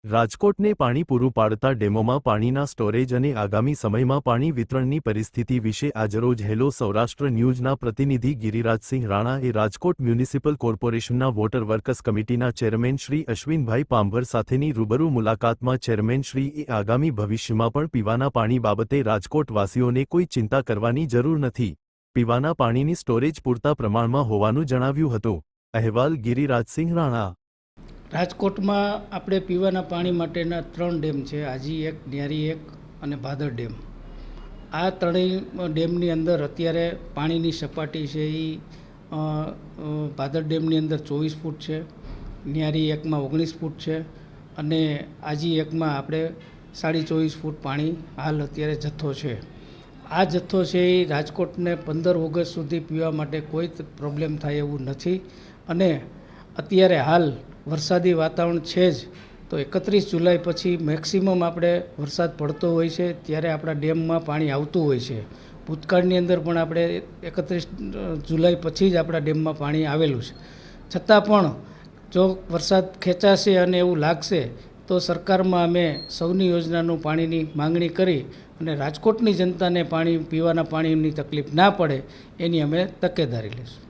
રાજકોટને પાણી પૂરું પાડતા ડેમોમાં પાણીના સ્ટોરેજ અને આગામી સમયમાં પાણી વિતરણની પરિસ્થિતિ વિશે આજરોજ હેલો સૌરાષ્ટ્ર ન્યૂઝના પ્રતિનિધિ ગિરિરાજસિંહ રાણાએ રાજકોટ મ્યુનિસિપલ કોર્પોરેશનના વોટર વર્કસ કમિટીના ચેરમેન શ્રી અશ્વિનભાઈ પાંભર સાથેની રૂબરૂ મુલાકાતમાં ચેરમેન શ્રીએ આગામી ભવિષ્યમાં પણ પીવાના પાણી બાબતે રાજકોટવાસીઓને કોઈ ચિંતા કરવાની જરૂર નથી, પીવાના પાણીની સ્ટોરેજ પૂરતા પ્રમાણમાં હોવાનું જણાવ્યું હતું। અહેવાલ ગિરિરાજસિંહ રાણા। રાજકોટમાં આપણે પીવાના પાણી માટેના 3 ડેમ છે, આજી એક, ન્યારી એક અને ભાદર ડેમ। આ ત્રણેય ડેમની અંદર અત્યારે પાણીની સપાટી છે એ ભાદર ડેમની અંદર 24 ફૂટ છે, ન્યારી એકમાં 19 ફૂટ છે અને આજી એકમાં આપણે 24.5 ફૂટ પાણી હાલ અત્યારે જથ્થો છે। આ જથ્થો છે એ રાજકોટને 15 ઓગસ્ટ સુધી પીવા માટે કોઈ પ્રોબ્લેમ થાય એવું નથી અને અત્યારે હાલ વરસાદી વાતાવરણ છે જ, તો 31 જુલાઈ પછી મેક્સિમમ આપણે વરસાદ પડતો હોય છે ત્યારે આપણા ડેમમાં પાણી આવતું હોય છે। ભૂતકાળની અંદર પણ આપણે 31 જુલાઈ પછી જ આપણા ડેમમાં પાણી આવેલું છે, છતાં પણ જો વરસાદ ખેંચાશે અને એવું લાગશે તો સરકારમાં અમે સૌની યોજનાનું પાણીની માંગણી કરી અને રાજકોટની જનતાને પીવાના પાણીની તકલીફ ના પડે એની અમે તકેદારી લઈશું।